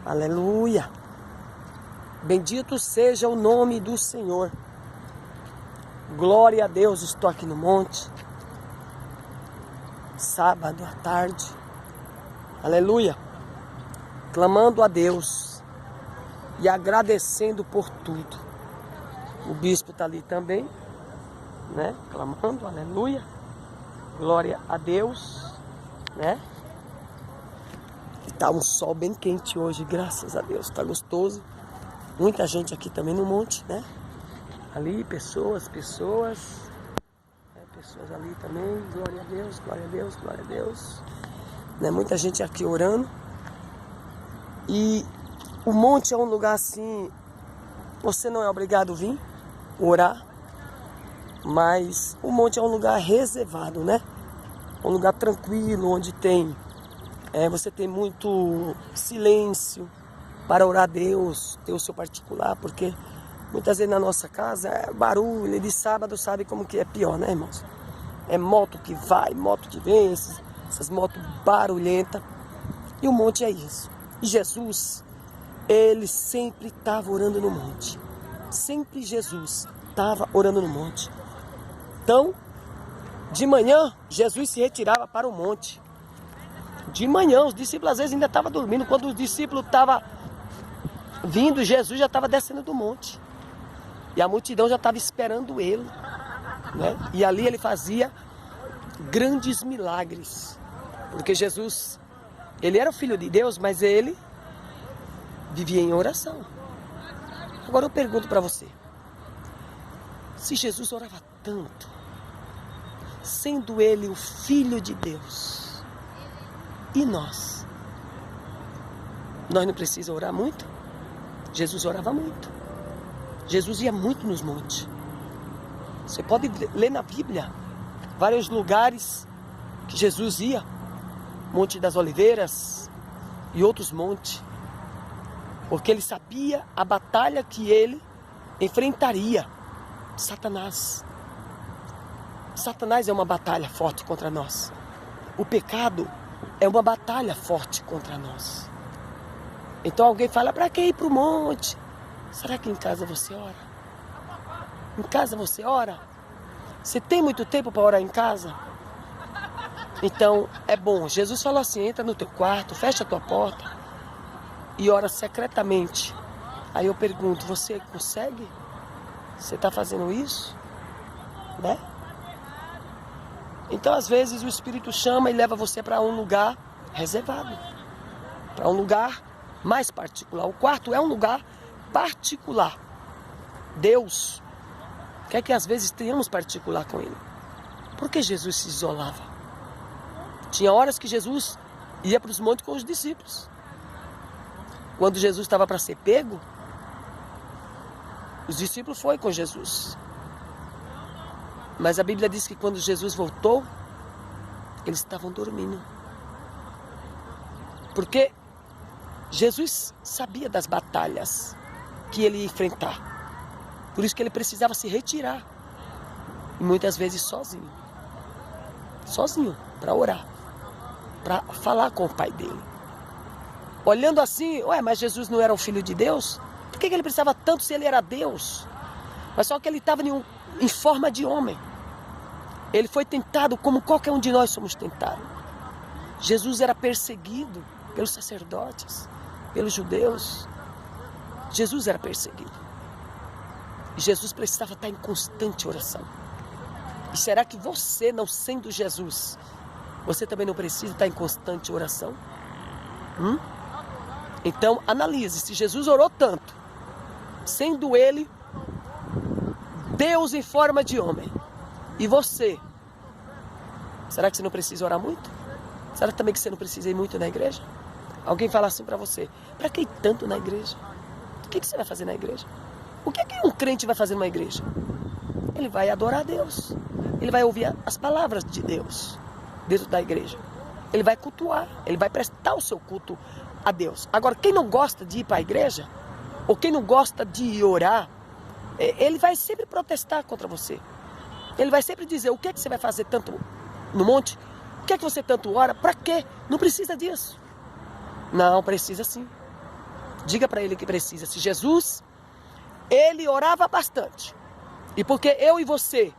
Aleluia. Bendito seja o nome do Senhor. Glória a Deus, estou aqui no monte. Sábado à tarde. Aleluia. Clamando a Deus e agradecendo por tudo. O bispo está ali também, né? Clamando, aleluia. Glória a Deus, né? Está um sol bem quente hoje, graças a Deus. Está gostoso. Muita gente aqui também no monte, né? Ali, pessoas. Pessoas ali também. Glória a Deus, glória a Deus, glória a Deus. Né? Muita gente aqui orando. E o monte é um lugar assim, você não é obrigado a vir orar, mas o monte é um lugar reservado, né? Um lugar tranquilo, onde tem, você tem muito silêncio para orar a Deus, ter o seu particular, porque muitas vezes na nossa casa é barulho, de sábado sabe como que é pior, né, irmãos? É moto que vai, moto que vem, essas motos barulhentas, e o monte é isso. E Jesus, ele sempre estava orando no monte. Sempre Jesus estava orando no monte. Então, de manhã, Jesus se retirava para o monte. De manhã, os discípulos às vezes ainda estavam dormindo. Quando os discípulos estavam vindo, Jesus já estava descendo do monte. E a multidão já estava esperando ele, né? E ali ele fazia grandes milagres. Porque Jesus, ele era o Filho de Deus, mas ele vivia em oração. Agora eu pergunto para você, se Jesus orava tanto, sendo ele o Filho de Deus, e nós? Nós não precisamos orar muito? Jesus orava muito. Jesus ia muito nos montes. Você pode ler na Bíblia vários lugares que Jesus ia. Monte das Oliveiras e outros montes. Porque ele sabia a batalha que ele enfrentaria. Satanás. Satanás é uma batalha forte contra nós. O pecado é uma batalha forte contra nós. Então alguém fala, para que ir para o monte? Será que em casa você ora? Em casa você ora? Você tem muito tempo para orar em casa? Então é bom. Jesus falou assim, entra no teu quarto, fecha a tua porta e ora secretamente. Aí eu pergunto, você consegue? Você está fazendo isso? Né? Então às vezes o Espírito chama e leva você para um lugar reservado. Para um lugar mais particular. O quarto é um lugar particular. Deus quer que às vezes tenhamos particular com Ele. Por que Jesus se isolava? Tinha horas que Jesus ia para os montes com os discípulos. Quando Jesus estava para ser pego, os discípulos foram com Jesus. Mas a Bíblia diz que quando Jesus voltou, eles estavam dormindo. Porque Jesus sabia das batalhas que ele ia enfrentar. Por isso que ele precisava se retirar. E muitas vezes sozinho. Sozinho, para orar. Para falar com o Pai dele. Olhando assim, mas Jesus não era o Filho de Deus? Por que ele precisava tanto se ele era Deus? Mas só que ele estava em forma de homem. Ele foi tentado como qualquer um de nós somos tentados. Jesus era perseguido pelos sacerdotes, pelos judeus. Jesus era perseguido. E Jesus precisava estar em constante oração. E será que você, não sendo Jesus, você também não precisa estar em constante oração? Então, analise, se Jesus orou tanto, sendo ele Deus em forma de homem, e você, será que você não precisa orar muito? Será também que você não precisa ir muito na igreja? Alguém fala assim para você, para que ir tanto na igreja? O que você vai fazer na igreja? O que um crente vai fazer numa igreja? Ele vai adorar a Deus, ele vai ouvir as palavras de Deus dentro da igreja, ele vai cultuar, ele vai prestar o seu culto a Deus. Agora, quem não gosta de ir para a igreja, ou quem não gosta de orar, ele vai sempre protestar contra você. Ele vai sempre dizer, o que você vai fazer tanto no monte? O que você tanto ora? Para quê? Não precisa disso. Não, precisa sim. Diga para ele que precisa. Se Jesus, ele orava bastante. E porque eu e você,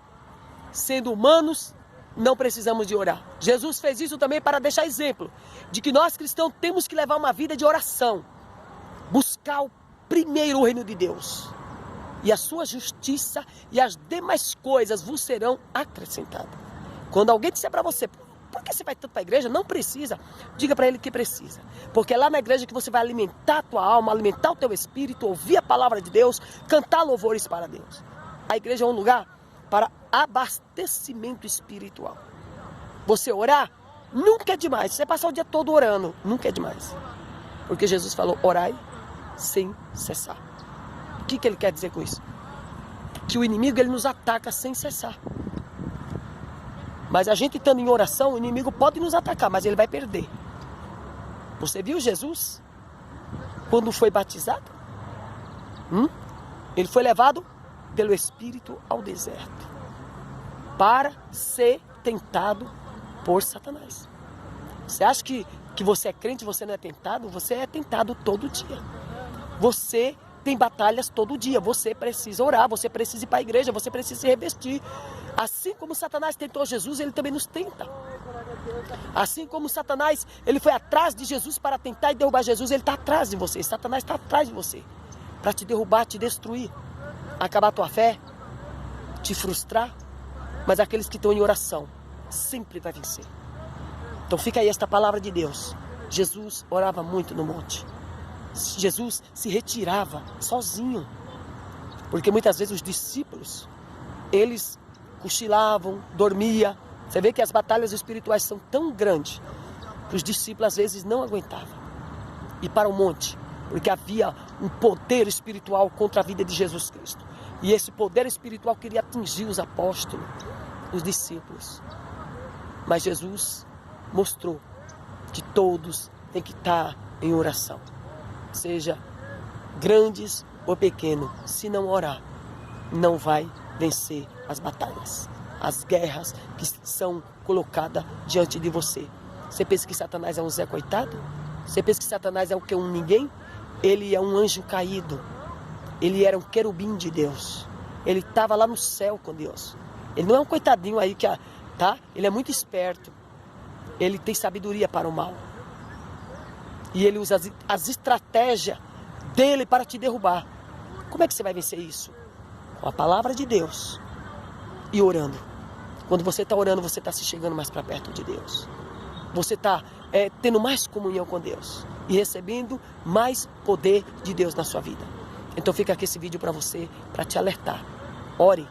sendo humanos, não precisamos de orar. Jesus fez isso também para deixar exemplo de que nós cristãos temos que levar uma vida de oração. Buscar primeiro o reino de Deus. E a sua justiça e as demais coisas vos serão acrescentadas. Quando alguém disser para você, por que você vai tanto para a igreja? Não precisa. Diga para ele que precisa. Porque é lá na igreja que você vai alimentar a tua alma, alimentar o teu espírito, ouvir a palavra de Deus, cantar louvores para Deus. A igreja é um lugar para abastecimento espiritual. Você orar nunca é demais. Você passar o dia todo orando, nunca é demais. Porque Jesus falou, orai sem cessar. O que ele quer dizer com isso? Que o inimigo ele nos ataca sem cessar. Mas a gente estando em oração, o inimigo pode nos atacar, mas ele vai perder. Você viu Jesus? Quando foi batizado? Ele foi levado pelo Espírito ao deserto. Para ser tentado por Satanás. Você acha que você é crente e você não é tentado? Você é tentado todo dia. Você tem batalhas todo dia. Você precisa orar, você precisa ir para a igreja, você precisa se revestir. Assim como Satanás tentou Jesus, ele também nos tenta. Assim como Satanás, ele foi atrás de Jesus para tentar e derrubar Jesus, ele está atrás de você. Satanás está atrás de você para te derrubar, te destruir, acabar a tua fé, te frustrar. Mas aqueles que estão em oração sempre vai vencer. Então fica aí esta palavra de Deus. Jesus orava muito no monte. Jesus se retirava sozinho. Porque muitas vezes os discípulos, eles cochilavam, dormiam. Você vê que as batalhas espirituais são tão grandes que os discípulos às vezes não aguentavam ir para o monte. Porque havia um poder espiritual contra a vida de Jesus Cristo. E esse poder espiritual queria atingir os apóstolos, os discípulos. Mas Jesus mostrou que todos têm que estar em oração. Seja grandes ou pequenos, se não orar, não vai vencer as batalhas, as guerras que são colocadas diante de você. Você pensa que Satanás é um Zé Coitado? Você pensa que Satanás é o que? Um ninguém? Ele é um anjo caído. Ele era um querubim de Deus. Ele estava lá no céu com Deus. Ele não é um coitadinho aí que, tá? Ele é muito esperto. Ele tem sabedoria para o mal. E ele usa as estratégias dele para te derrubar. Como é que você vai vencer isso? Com a palavra de Deus e orando. Quando você está orando, você está se chegando mais para perto de Deus. Você está tendo mais comunhão com Deus e recebendo mais poder de Deus na sua vida. Então fica aqui esse vídeo para você, para te alertar. Ore.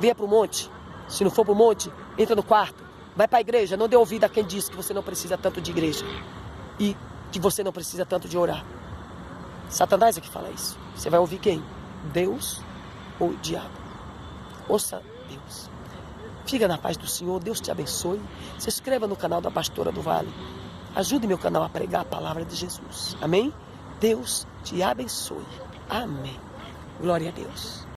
Venha para o monte. Se não for para o monte, entra no quarto. Vai para a igreja. Não dê ouvido a quem diz que você não precisa tanto de igreja. E que você não precisa tanto de orar. Satanás é que fala isso. Você vai ouvir quem? Deus ou o diabo? Ouça Deus. Fica na paz do Senhor. Deus te abençoe. Se inscreva no canal da Pastora do Vale. Ajude meu canal a pregar a palavra de Jesus. Amém? Deus te abençoe. Amém. Glória a Deus.